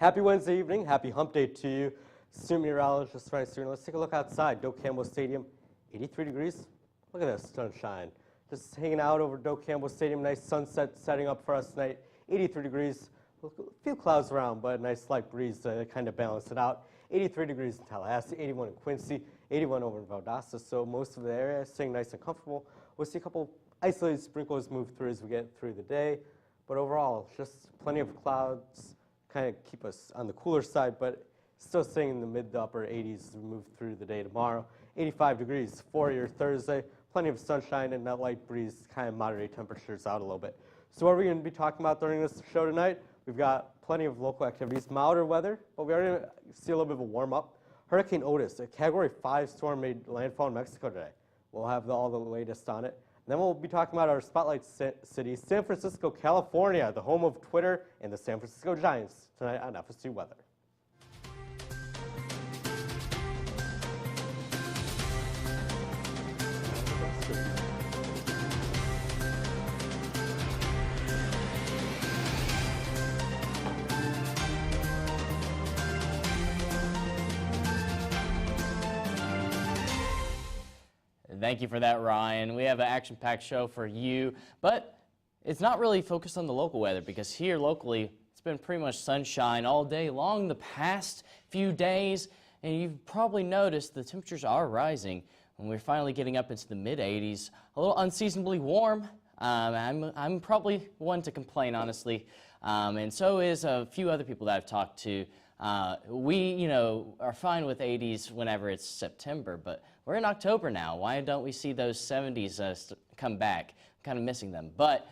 Happy Wednesday evening. Happy hump day to you. Student meteorologist Ryan Stewart. Let's take a look outside. Doak Campbell Stadium, 83 degrees. Look at this sunshine. Just hanging out over Doak Campbell Stadium. Nice sunset setting up for us tonight. 83 degrees. A few clouds around, but a nice light breeze to kind of balance it out. 83 degrees in Tallahassee, 81 in Quincy, 81 over in Valdosta. So most of the area is staying nice and comfortable. We'll see a couple isolated sprinkles move through as we get through the day. But overall, just plenty of clouds. Kind of keep us on the cooler side, but still staying in the mid to upper 80s as we move through the day tomorrow. 85 degrees for your Thursday. Plenty of sunshine and that light breeze kind of moderate temperatures out a little bit. So what are we going to be talking about during this show tonight? We've got plenty of local activities, milder weather, but we already see a little bit of a warm up. Hurricane Otis, a Category 5 storm, made landfall in Mexico today. We'll have all the latest on it. And then we'll be talking about our spotlight city, San Francisco, California, the home of Twitter and the San Francisco Giants, tonight on FSU Weather. Thank you for that, Ryan. We have an action-packed show for you, but it's not really focused on the local weather because here locally it's been pretty much sunshine all day long the past few days, and you've probably noticed the temperatures are rising and we're finally getting up into the mid-80s, a little unseasonably warm. I'm probably one to complain, honestly, and so is a few other people that I've talked to. We, are fine with 80s whenever it's September, but we're in October now. Why don't we see those 70s come back? I'm kind of missing them. But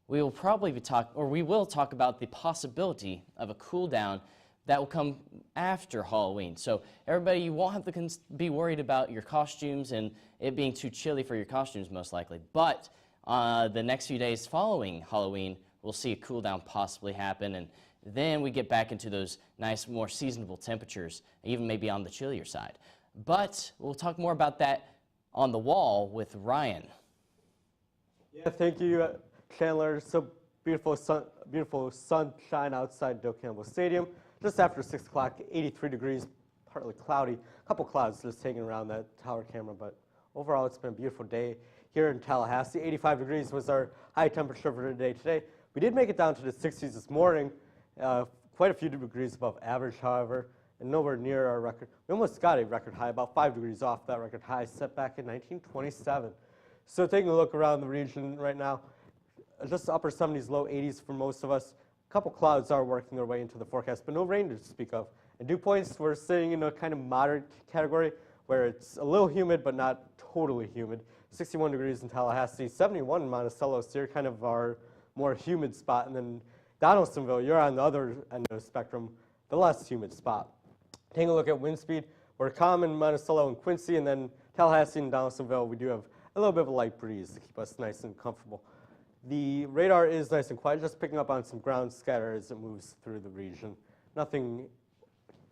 we will probably we will talk about the possibility of a cool down that will come after Halloween. So everybody, you won't have to be worried about your costumes and it being too chilly for your costumes, most likely. But the next few days following Halloween, we'll see a cool down possibly happen, and then we get back into those nice, more seasonable temperatures, even maybe on the chillier side. But we'll talk more about that on the wall with Ryan. Yeah, thank you, Chandler. So beautiful sunshine outside Doak Campbell Stadium. Just after 6 o'clock, 83 degrees, partly cloudy. A couple clouds just hanging around that tower camera, but overall it's been a beautiful day here in Tallahassee. 85 degrees was our high temperature for today. We did make it down to the 60s this morning. Quite a few degrees above average, however, and nowhere near our record. We almost got a record high, about 5 degrees off that record high set back in 1927. So taking a look around the region right now, just upper 70s, low 80s for most of us. A couple clouds are working their way into the forecast, but no rain to speak of. And dew points, we're sitting in a kind of moderate category where it's a little humid, but not totally humid. 61 degrees in Tallahassee, 71 in Monticello, so you're kind of our more humid spot. And then Donaldsonville, you're on the other end of the spectrum, the less humid spot. Taking a look at wind speed, we're calm in Monticello and Quincy, and then Tallahassee and Donaldsonville, we do have a little bit of a light breeze to keep us nice and comfortable. The radar is nice and quiet, just picking up on some ground scatter as it moves through the region. Nothing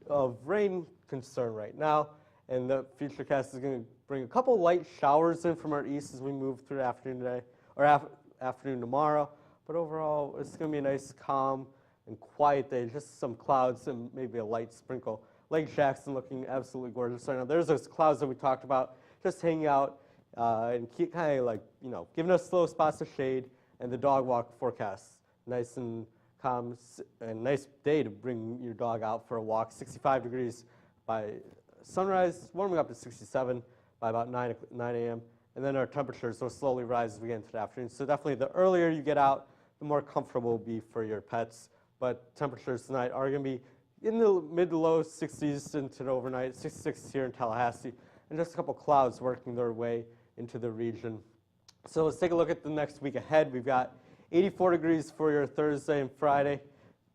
of rain concern right now, and the futurecast is going to bring a couple light showers in from our east as we move through the afternoon today, or afternoon tomorrow. But overall, it's going to be a nice, calm, and quiet day. Just some clouds and maybe a light sprinkle. Lake Jackson looking absolutely gorgeous right now. There's those clouds that we talked about, just hanging out and kind of like, giving us little spots of shade. And the dog walk forecast, nice and calm, and nice day to bring your dog out for a walk. 65 degrees by sunrise, warming up to 67 by about 9 a.m. And then our temperatures will slowly rise as we get into the afternoon. So definitely the earlier you get out, the more comfortable it will be for your pets. But temperatures tonight are going to be in the mid to low 60s into the overnight, 66 here in Tallahassee, and just a couple clouds working their way into the region. So let's take a look at the next week ahead. We've got 84 degrees for your Thursday and Friday.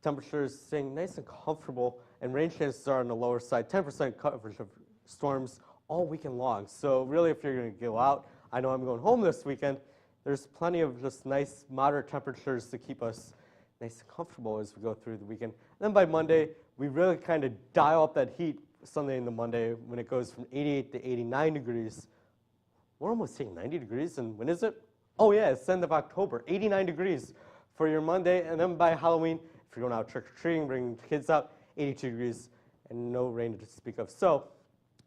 Temperatures staying nice and comfortable, and rain chances are on the lower side, 10% coverage of storms all weekend long. So really, if you're going to go out, I know I'm going home this weekend, there's plenty of just nice, moderate temperatures to keep us nice and comfortable as we go through the weekend. And then by Monday, we really kind of dial up that heat Sunday into Monday when it goes from 88 to 89 degrees. We're almost hitting 90 degrees, and when is it? Oh yeah, it's the end of October, 89 degrees for your Monday, and then by Halloween, if you're going out trick-or-treating, bringing kids out, 82 degrees, and no rain to speak of. So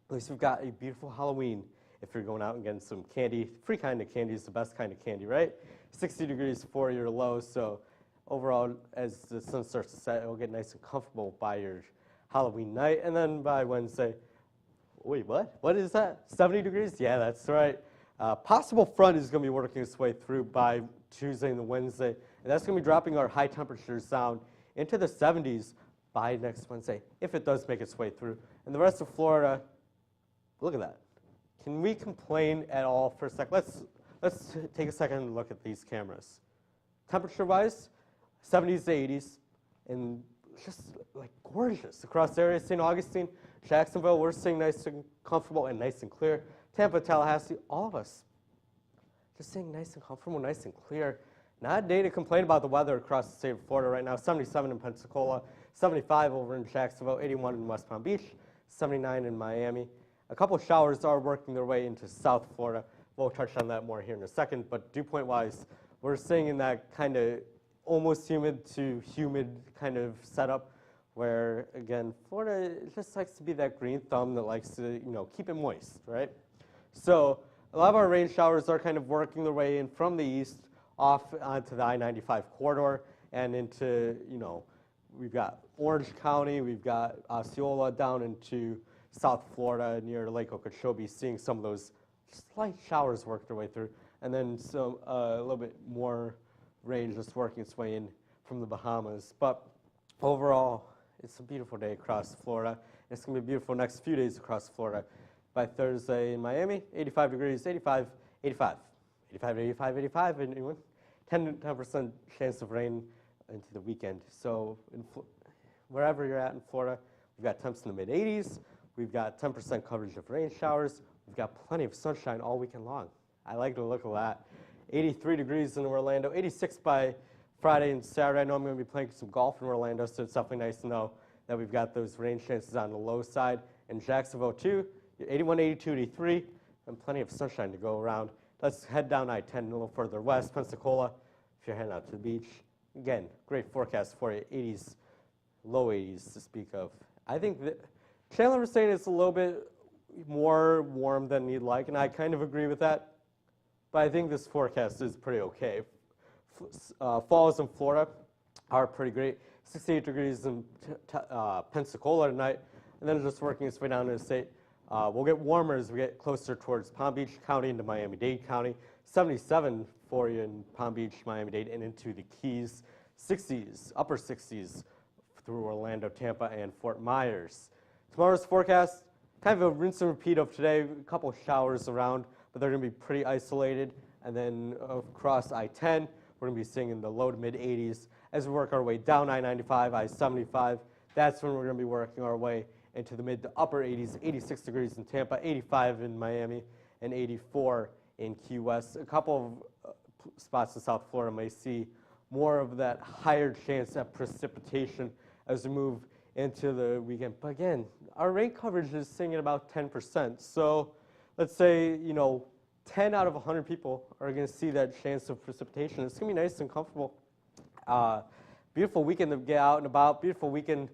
at least we've got a beautiful Halloween if you're going out and getting some candy. Free kind of candy is the best kind of candy, right? 60 degrees for your low, so overall, as the sun starts to set, it'll get nice and comfortable by your Halloween night. And then by Wednesday, wait, what? What is that? 70 degrees? Yeah, that's right. Possible front is going to be working its way through by Tuesday and Wednesday, and that's going to be dropping our high temperatures down into the 70s by next Wednesday, if it does make its way through. And the rest of Florida, look at that. Can we complain at all for a sec? Let's take a second and look at these cameras. Temperature-wise, 70s to 80s, and just like gorgeous across the area. St. Augustine, Jacksonville, we're seeing nice and comfortable and nice and clear. Tampa, Tallahassee, all of us just seeing nice and comfortable, nice and clear. Not a day to complain about the weather across the state of Florida right now. 77 in Pensacola, 75 over in Jacksonville, 81 in West Palm Beach, 79 in Miami. A couple of showers are working their way into South Florida. We'll touch on that more here in a second, but dew point-wise, we're seeing in that kind of almost humid to humid kind of setup where, again, Florida just likes to be that green thumb that likes to, keep it moist, right? So a lot of our rain showers are kind of working their way in from the east off onto the I-95 corridor and into, we've got Orange County, we've got Osceola down into South Florida near Lake Okeechobee, seeing some of those slight showers work their way through, and then some a little bit more rain just working its way in from the Bahamas. But overall, it's a beautiful day across Florida. It's going to be beautiful next few days across Florida. By Thursday in Miami, 85 degrees, 85, 85, 85, 85, 85, and 10% chance of rain into the weekend. So wherever you're at in Florida, we've got temps in the mid-80s. We've got 10% coverage of rain showers. We've got plenty of sunshine all weekend long. I like the look of that. 83 degrees in Orlando, 86 by Friday and Saturday. I know I'm going to be playing some golf in Orlando, so it's definitely nice to know that we've got those rain chances on the low side. In Jacksonville, too, 81, 82, 83, and plenty of sunshine to go around. Let's head down I-10 a little further west, Pensacola, if you're heading out to the beach. Again, great forecast for you, 80s, low 80s to speak of. I think that Chandler was saying it's a little bit more warm than you'd like, and I kind of agree with that. But I think this forecast is pretty okay. Falls in Florida are pretty great. 68 degrees in Pensacola tonight, and then just working its way down to the state. We'll get warmer as we get closer towards Palm Beach County into Miami-Dade County. 77 for you in Palm Beach, Miami-Dade, and into the Keys. 60s, upper 60s through Orlando, Tampa, and Fort Myers. Tomorrow's forecast, kind of a rinse and repeat of today. A couple of showers around, but they're going to be pretty isolated. And then across I-10, we're going to be seeing in the low to mid-80s. As we work our way down I-95, I-75, that's when we're going to be working our way into the mid to upper 80s, 86 degrees in Tampa, 85 in Miami, and 84 in Key West. A couple of spots in South Florida may see more of that higher chance at precipitation as we move into the weekend. But again, our rain coverage is sitting at about 10%. So let's say, 10 out of 100 people are going to see that chance of precipitation. It's going to be nice and comfortable. Beautiful weekend to get out and about. Beautiful weekend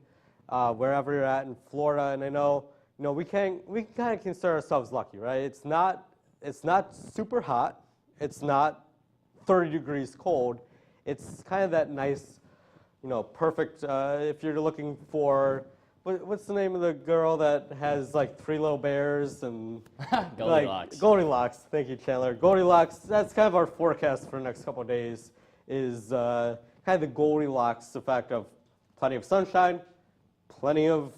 wherever you're at in Florida. And I know, we kind of consider ourselves lucky, right? It's not super hot. It's not 30 degrees cold. It's kind of that nice, perfect. If you're looking for, what's the name of the girl that has like 3 little bears and Goldilocks. Goldilocks. Thank you, Chandler. Goldilocks. That's kind of our forecast for the next couple of days. Is kind of the Goldilocks effect of plenty of sunshine, plenty of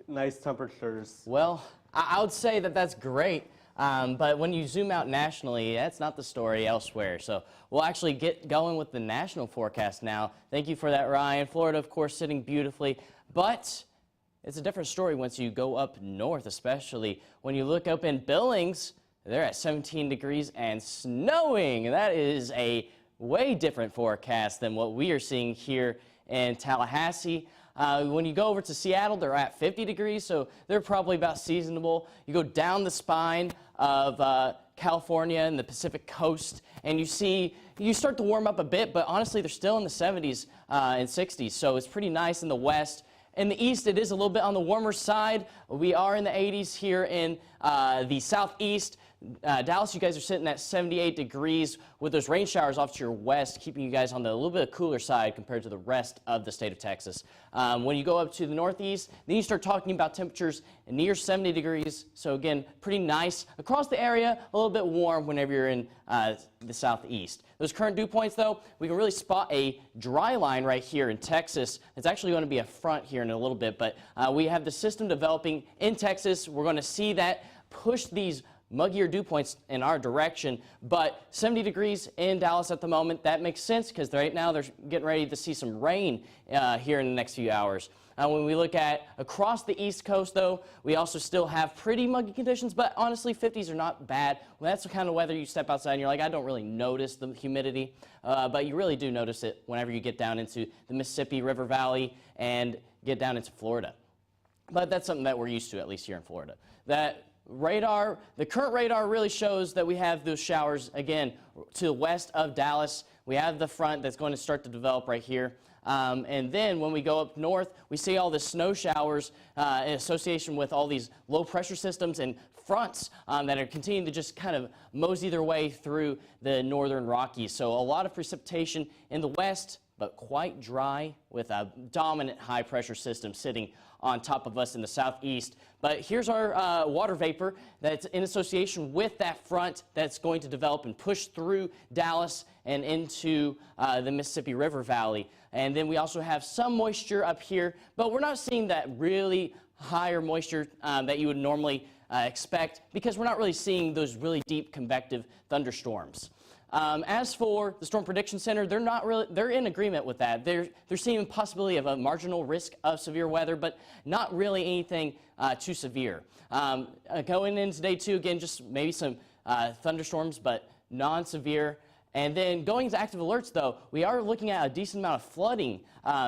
nice temperatures. Well, I would say that that's great. But when you zoom out nationally, that's not the story elsewhere. So we'll actually get going with the national forecast now. Thank you for that, Ryan. Florida, of course, sitting beautifully. But it's a different story once you go up north, especially when you look up in Billings. They're at 17 degrees and snowing. That is a way different forecast than what we are seeing here in Tallahassee. When you go over to Seattle, they're at 50 degrees, so they're probably about seasonable. You go down the spine of California and the Pacific Coast, and you start to warm up a bit, but honestly, they're still in the 70s and 60s, so it's pretty nice in the west. In the east, it is a little bit on the warmer side. We are in the 80s here in the southeast. Dallas, you guys are sitting at 78 degrees with those rain showers off to your west, keeping you guys on the little bit cooler side compared to the rest of the state of Texas. When you go up to the northeast, then you start talking about temperatures near 70 degrees. So again, pretty nice. Across the area, a little bit warm whenever you're in the southeast. Those current dew points, though, we can really spot a dry line right here in Texas. It's actually going to be a front here in a little bit, but we have the system developing in Texas. We're going to see that push these muggier dew points in our direction, but 70 degrees in Dallas at the moment. That makes sense because right now they're getting ready to see some rain here in the next few hours. When we look at across the East Coast, though, we also still have pretty muggy conditions, but honestly, 50s are not bad. Well, that's the kind of weather you step outside and you're like, I don't really notice the humidity, but you really do notice it whenever you get down into the Mississippi River Valley and get down into Florida. But that's something that we're used to, at least here in Florida. The current radar really shows that we have those showers, again, to the west of Dallas. We have the front that's going to start to develop right here. And then when we go up north, we see all the snow showers in association with all these low pressure systems and fronts that are continuing to just kind of mosey their way through the northern Rockies. So a lot of precipitation in the west, but quite dry with a dominant high pressure system sitting on top of us in the southeast. But here's our water vapor that's in association with that front that's going to develop and push through Dallas and into the Mississippi River Valley. And then we also have some moisture up here, but we're not seeing that really higher moisture that you would normally expect because we're not really seeing those really deep convective thunderstorms. As for the Storm Prediction Center, they're in agreement with that. They're seeing a possibility of a marginal risk of severe weather, but not really anything too severe. Going into day two, again, just maybe some thunderstorms, but non-severe. And then going to active alerts, though, we are looking at a decent amount of flooding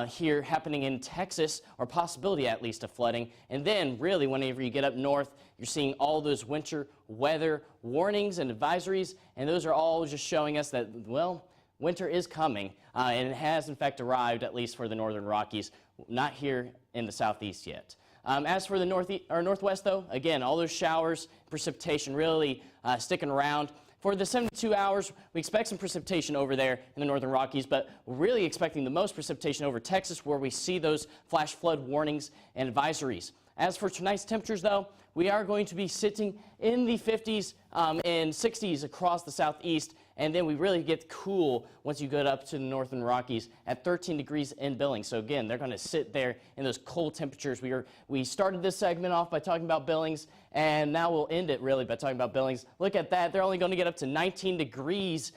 here happening in Texas, or possibility at least of flooding. And then really whenever you get up north, you're seeing all those winter weather warnings and advisories, and those are all just showing us that, well, winter is coming, and it has in fact arrived, at least for the northern Rockies, not here in the southeast yet. As for the northwest, though, again, all those showers, precipitation really sticking around. For the 72 hours, we expect some precipitation over there in the northern Rockies, but we're really expecting the most precipitation over Texas, where we see those flash flood warnings and advisories. As for tonight's temperatures, though, we are going to be sitting in the 50s and 60s across the southeast, and then we really get cool once you get up to the northern Rockies at 13 degrees in Billings. So again, they're going to sit there in those cold temperatures. We started this segment off by talking about Billings, and now we'll end it really by talking about Billings. Look at that. They're only going to get up to 19 degrees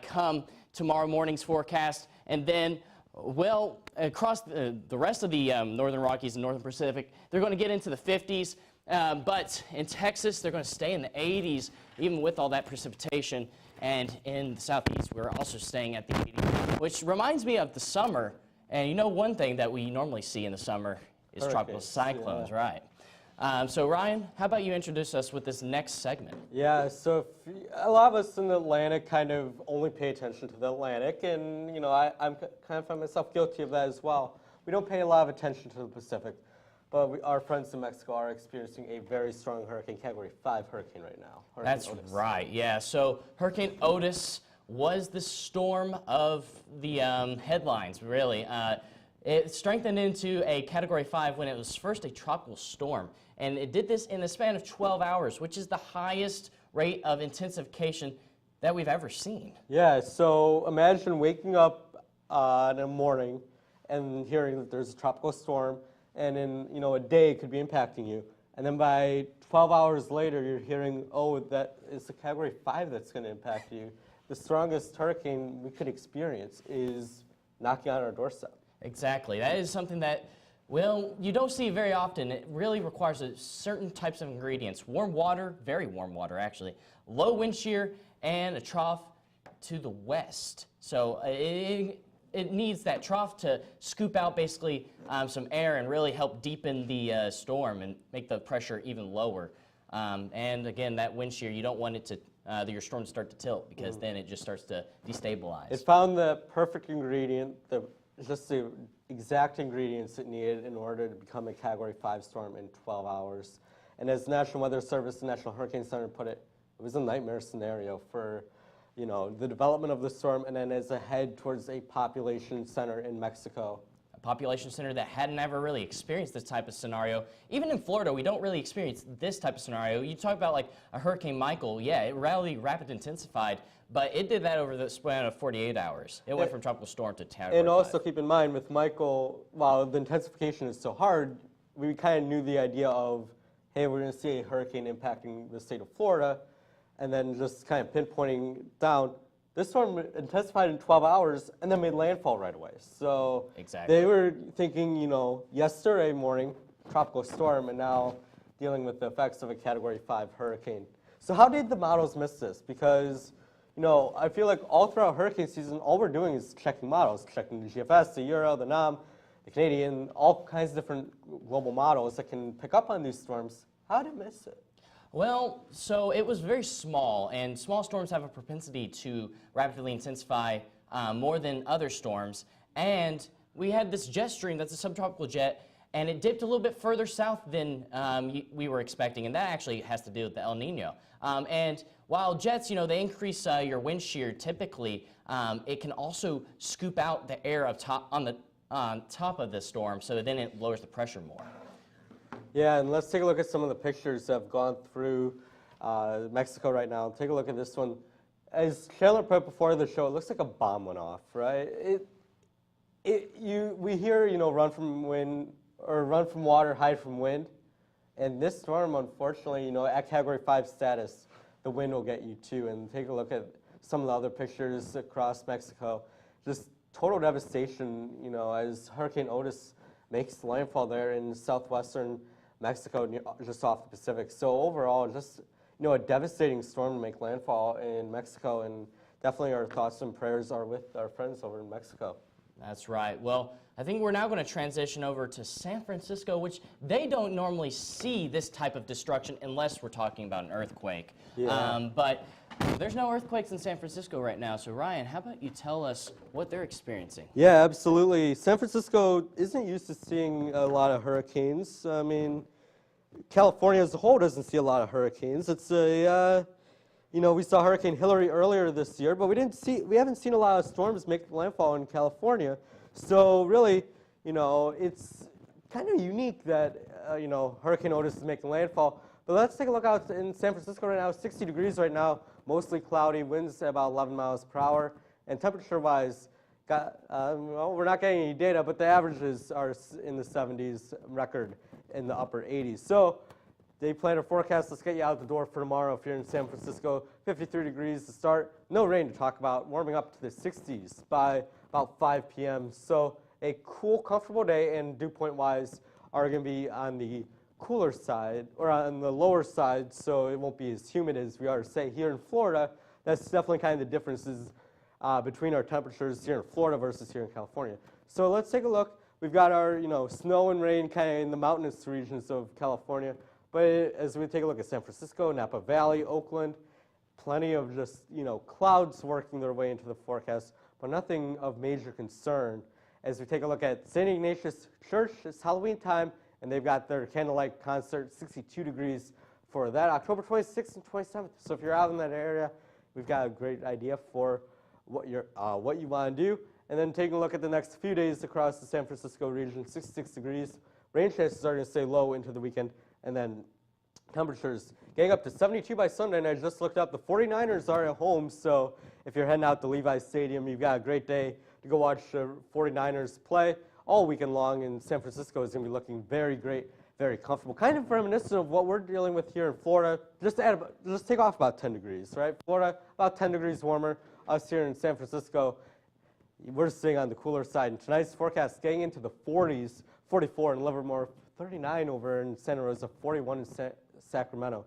come tomorrow morning's forecast, and then well, across the rest of the northern Rockies and northern Pacific, they're going to get into the 50s. But in Texas, they're going to stay in the 80s, even with all that precipitation. And in the southeast, we're also staying at the 80s, which reminds me of the summer. And you know, one thing that we normally see in the summer is tropical cyclones, yeah. Right? So Ryan, how about you introduce us with this next segment? Yeah, so a lot of us in the Atlantic kind of only pay attention to the Atlantic, and you know, I'm kind of find myself guilty of that as well. We don't pay a lot of attention to the Pacific, but our friends in Mexico are experiencing a very strong hurricane, Category 5 hurricane right now. That's right, yeah. So Hurricane Otis was the storm of the headlines, really. It strengthened into a Category 5 when it was first a tropical storm. And it did this in the span of 12 hours, which is the highest rate of intensification that we've ever seen. Yeah, so imagine waking up in the morning and hearing that there's a tropical storm, and in a day it could be impacting you. And then by 12 hours later, you're hearing, oh, that is the Category 5 that's going to impact you. The strongest hurricane we could experience is knocking on our doorstep. Exactly. That is something that, well, you don't see very often. It really requires certain types of ingredients. Warm water, very warm water actually, low wind shear, and a trough to the west. So it needs that trough to scoop out basically some air and really help deepen the storm and make the pressure even lower. And again, that wind shear, you don't want it to your storm to start to tilt, because then it just starts to destabilize. It found the perfect ingredient, the just the exact ingredients it needed in order to become a Category 5 storm in 12 hours. And as National Weather Service, the National Hurricane Center put it, it was a nightmare scenario for, the development of the storm, and then as a head towards a population center in Mexico. A population center that had never really experienced this type of scenario. Even in Florida, we don't really experience this type of scenario. You talk about like a Hurricane Michael, yeah, it really rapid intensified, but it did that over the span of 48 hours. It went from tropical storm to Category 5. And also keep in mind with Michael, while the intensification is so hard, we kind of knew the idea of, hey, we're going to see a hurricane impacting the state of Florida, and then just kind of pinpointing down. This storm intensified in 12 hours and then made landfall right away. So exactly. They were thinking, yesterday morning, tropical storm, and now dealing with the effects of a Category 5 hurricane. So how did the models miss this? Because, I feel like all throughout hurricane season, all we're doing is checking models, checking the GFS, the Euro, the NOM, the Canadian, all kinds of different global models that can pick up on these storms. How did it miss it? Well, so it was very small, and small storms have a propensity to rapidly intensify more than other storms. And we had this jet stream that's a subtropical jet, and it dipped a little bit further south than we were expecting, and that actually has to do with the El Nino. And while jets, they increase your wind shear typically, it can also scoop out the air on top of the storm, so then it lowers the pressure more. Yeah, and let's take a look at some of the pictures that have gone through Mexico right now. Take a look at this one. As Chandler put before the show, it looks like a bomb went off, right? We hear, run from wind, or run from water, hide from wind. And this storm, unfortunately, at Category 5 status, the wind will get you too. And take a look at some of the other pictures across Mexico. Just total devastation, as Hurricane Otis makes landfall there in southwestern Mexico, just off the Pacific. So overall, just a devastating storm to make landfall in Mexico, and definitely our thoughts and prayers are with our friends over in Mexico. That's right. Well, I think we're now going to transition over to San Francisco, which they don't normally see this type of destruction unless we're talking about an earthquake. Yeah. But there's no earthquakes in San Francisco right now. So Ryan, how about you tell us what they're experiencing? Yeah, absolutely. San Francisco isn't used to seeing a lot of hurricanes. I mean, California as a whole doesn't see a lot of hurricanes. It's we saw Hurricane Hillary earlier this year, but we haven't seen a lot of storms make landfall in California. So really, it's kind of unique that Hurricane Otis is making landfall. But let's take a look out in San Francisco right now. 60 degrees right now, mostly cloudy, winds at about 11 miles per hour, and temperature-wise, we're not getting any data, but the averages are in the 70s, record in the upper 80s. So they plan a forecast. Let's get you out the door for tomorrow if you're in San Francisco. 53 degrees to start. No rain to talk about. Warming up to the 60s by about 5 p.m. So a cool, comfortable day, and dew point-wise are going to be on the cooler side or on the lower side, so it won't be as humid as we are, say, here in Florida. That's definitely kind of the differences between our temperatures here in Florida versus here in California. So let's take a look. We've got our snow and rain kind of in the mountainous regions of California. But as we take a look at San Francisco, Napa Valley, Oakland, plenty of just clouds working their way into the forecast, but nothing of major concern. As we take a look at St. Ignatius Church, it's Halloween time, and they've got their candlelight concert, 62 degrees for that, October 26th and 27th. So if you're out in that area, we've got a great idea for what you want to do. And then taking a look at the next few days across the San Francisco region, 66 degrees. Rain chances are going to stay low into the weekend. And then temperatures getting up to 72 by Sunday. And I just looked up, the 49ers are at home. So if you're heading out to Levi's Stadium, you've got a great day to go watch the 49ers play all weekend long. And San Francisco is going to be looking very great, very comfortable. Kind of reminiscent of what we're dealing with here in Florida. Just take off about 10 degrees, right? Florida, about 10 degrees warmer. Us here in San Francisco, we're sitting on the cooler side. And tonight's forecast getting into the 40s, 44 in Livermore, 39 over in Santa Rosa, 41 in Sacramento.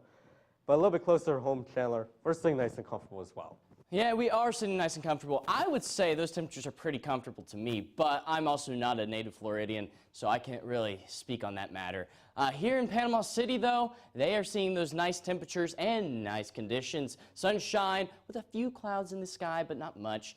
But a little bit closer home, Chandler, we're sitting nice and comfortable as well. Yeah, we are sitting nice and comfortable. I would say those temperatures are pretty comfortable to me, but I'm also not a native Floridian, so I can't really speak on that matter. Here in Panama City, though, they are seeing those nice temperatures and nice conditions. Sunshine with a few clouds in the sky, but not much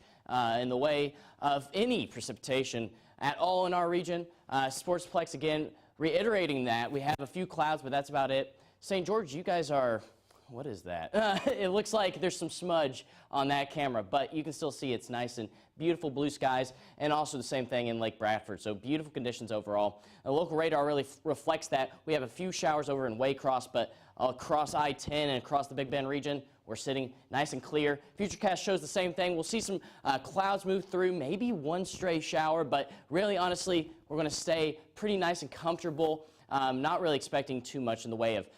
in the way of any precipitation at all in our region. Sportsplex, again, reiterating that. We have a few clouds, but that's about it. St. George, you guys are... What is that? It looks like there's some smudge on that camera, but you can still see it's nice and beautiful blue skies, and also the same thing in Lake Bradford. So beautiful conditions overall. The local radar really reflects that. We have a few showers over in Waycross, but across I-10 and across the Big Bend region, we're sitting nice and clear. Futurecast shows the same thing. We'll see some clouds move through, maybe one stray shower, but really, honestly, we're going to stay pretty nice and comfortable. Not really expecting too much in the way of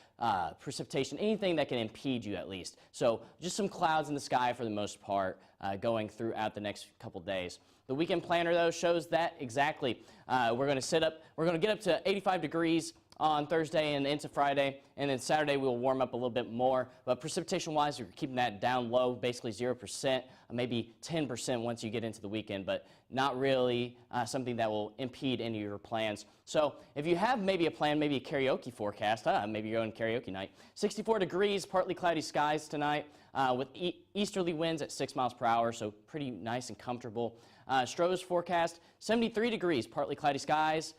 precipitation, anything that can impede you at least. So just some clouds in the sky for the most part going throughout the next couple days. The weekend planner, though, shows that exactly. We're going to get up to 85 degrees on Thursday and into Friday, and then Saturday we'll warm up a little bit more. But precipitation-wise, we're keeping that down low, basically 0%, maybe 10% once you get into the weekend, but not really something that will impede any of your plans. So if you have maybe a plan, maybe a karaoke forecast, maybe you're going karaoke night. 64 degrees, partly cloudy skies tonight with easterly winds at 6 miles per hour, so pretty nice and comfortable. Stroh's forecast, 73 degrees, partly cloudy skies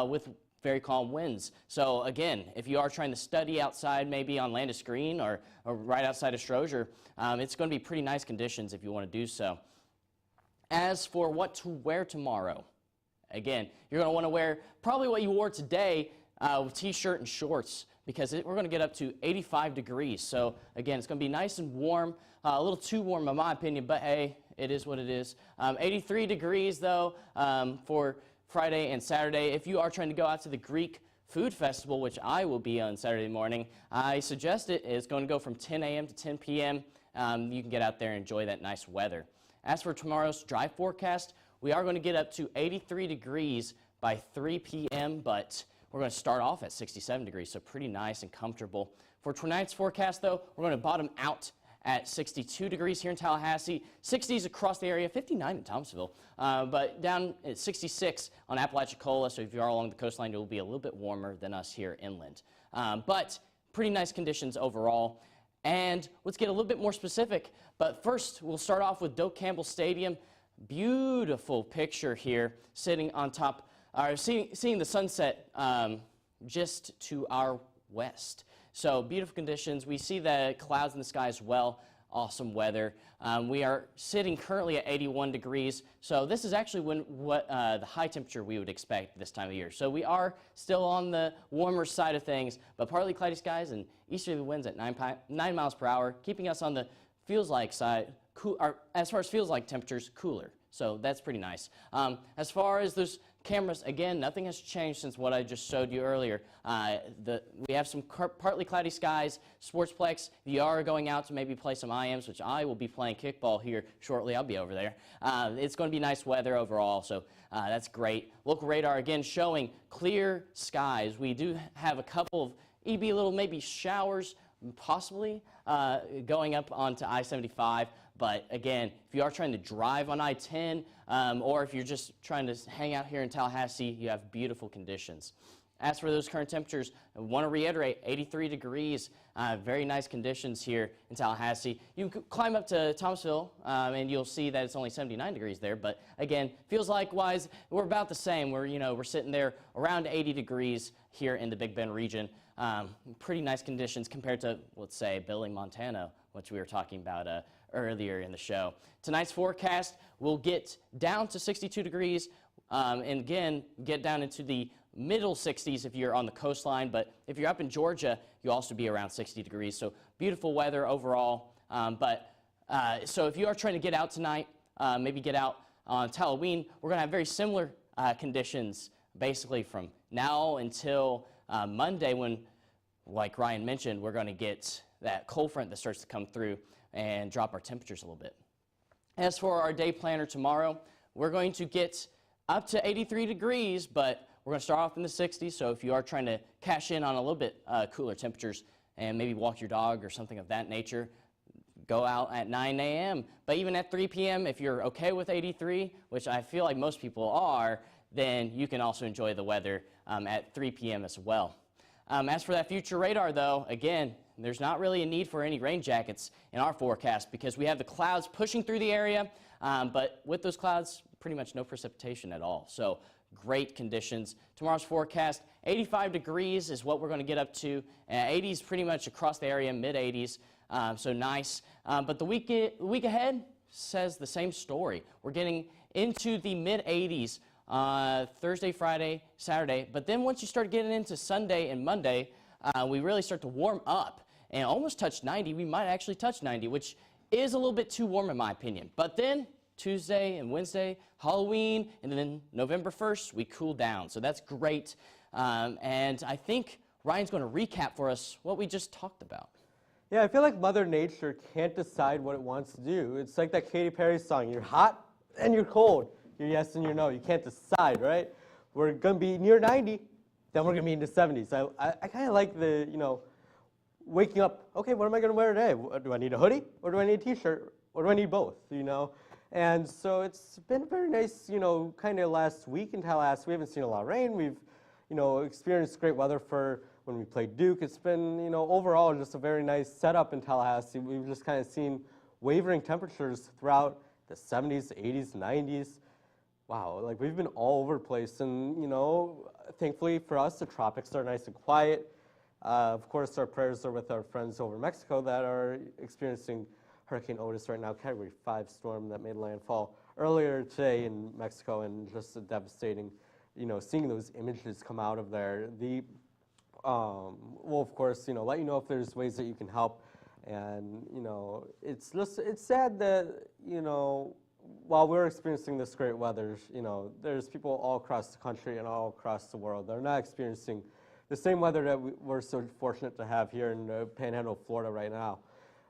with very calm winds. So again, if you are trying to study outside, maybe on Landis Green or right outside of Stroger, it's going to be pretty nice conditions if you want to do so. As for what to wear tomorrow, again, you're going to want to wear probably what you wore today with t-shirt and shorts, because we're going to get up to 85 degrees. So again, it's going to be nice and warm, a little too warm in my opinion, but hey, it is what it is. 83 degrees though for Friday and Saturday. If you are trying to go out to the Greek Food Festival, which I will be on Saturday morning, I suggest it is going to go from 10 a.m. to 10 p.m. You can get out there and enjoy that nice weather. As for tomorrow's dry forecast, we are going to get up to 83 degrees by 3 p.m., but we're going to start off at 67 degrees, so pretty nice and comfortable. For tonight's forecast, though, we're going to bottom out at 62 degrees here in Tallahassee, 60s across the area, 59 in Thomasville, but down at 66 on Apalachicola, so if you are along the coastline, it will be a little bit warmer than us here inland. But pretty nice conditions overall. And let's get a little bit more specific, but first we'll start off with Doak Campbell Stadium. Beautiful picture here, sitting on top, seeing the sunset just to our west. So beautiful conditions. We see the clouds in the sky as well. Awesome weather. We are sitting currently at 81 degrees. So this is actually what the high temperature we would expect this time of year. So we are still on the warmer side of things, but partly cloudy skies and easterly winds at 9 miles per hour, keeping us on the feels like side, as far as feels like temperatures, cooler. So that's pretty nice. As far as those cameras, again, nothing has changed since what I just showed you earlier. We have some partly cloudy skies, Sportsplex. If you are going out to maybe play some IMs, which I will be playing kickball here shortly, I'll be over there. It's going to be nice weather overall, so that's great. Local radar, again, showing clear skies. We do have a couple of little maybe showers, possibly, going up onto I-75. But again, if you are trying to drive on I-10, or if you're just trying to hang out here in Tallahassee, you have beautiful conditions. As for those current temperatures, I want to reiterate, 83 degrees, very nice conditions here in Tallahassee. You can climb up to Thomasville, and you'll see that it's only 79 degrees there. But again, feels like wise, we're about the same. We're sitting there around 80 degrees here in the Big Bend region. Pretty nice conditions compared to, let's say, Billing, Montana, which we were talking about earlier in the show. Tonight's forecast will get down to 62 degrees, and again, get down into the middle 60s if you're on the coastline, but if you're up in Georgia, you'll also be around 60 degrees, so beautiful weather overall. So if you are trying to get out tonight, maybe get out on Halloween, we're going to have very similar conditions basically from now until Monday when, like Ryan mentioned, we're going to get that cold front that starts to come through and drop our temperatures a little bit. As for our day planner tomorrow, we're going to get up to 83 degrees, but we're going to start off in the 60s, so if you are trying to cash in on a little bit cooler temperatures and maybe walk your dog or something of that nature, go out at 9 a.m. But even at 3 p.m., if you're okay with 83, which I feel like most people are, then you can also enjoy the weather at 3 p.m. as well. As for that future radar, though, again, there's not really a need for any rain jackets in our forecast because we have the clouds pushing through the area, but with those clouds, pretty much no precipitation at all. So great conditions. Tomorrow's forecast, 85 degrees is what we're going to get up to. 80s pretty much across the area, mid-80s, so nice. But the week ahead says the same story. We're getting into the mid-80s Thursday, Friday, Saturday. But then once you start getting into Sunday and Monday, we really start to warm up and almost touch 90. We might actually touch 90, which is a little bit too warm in my opinion. But then Tuesday and Wednesday, Halloween, and then November 1st, we cool down. So that's great. And I think Ryan's going to recap for us what we just talked about. Yeah, I feel like Mother Nature can't decide what it wants to do. It's like that Katy Perry song, you're hot and you're cold. You're yes and you're no. You can't decide, right? We're going to be near 90, then we're going to be in the 70s. I kind of like the, waking up, okay, what am I going to wear today? Do I need a hoodie or do I need a t-shirt or do I need both, And so it's been very nice, kind of last week in Tallahassee. We haven't seen a lot of rain. We've, experienced great weather for when we played Duke. It's been, overall just a very nice setup in Tallahassee. We've just kind of seen wavering temperatures throughout the 70s, 80s, 90s. Wow, like we've been all over the place. And, thankfully for us, the tropics are nice and quiet. Of course, our prayers are with our friends over in Mexico that are experiencing Hurricane Otis right now, Category 5 storm that made landfall earlier today in Mexico, and just a devastating, seeing those images come out of there. We'll of course, let you know if there's ways that you can help, and it's sad that while we're experiencing this great weather, there's people all across the country and all across the world that are not experiencing the same weather that we're so fortunate to have here in the Panhandle of Florida right now.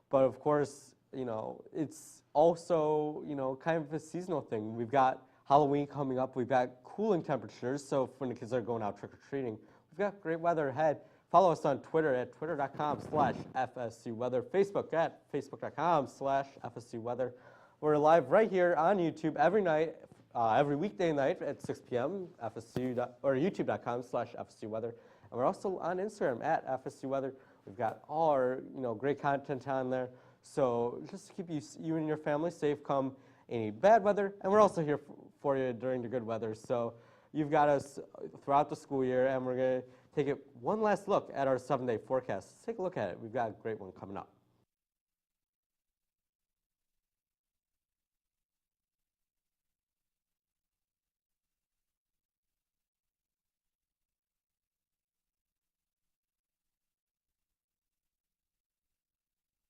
But of course, it's also, kind of a seasonal thing. We've got Halloween coming up. We've got cooling temperatures, so when the kids are going out trick-or-treating, we've got great weather ahead. Follow us on Twitter at twitter.com/FSUweather, Facebook at facebook.com/FSUweather. We're live right here on YouTube every night, every weekday night at 6 p.m. YouTube.com/FSUweather. And we're also on Instagram at FSUweather. We've got all our great content on there. So just to keep you and your family safe come any bad weather. And we're also here for you during the good weather. So you've got us throughout the school year, and we're going to take one last look at our 7-day forecast. Let's take a look at it. We've got a great one coming up.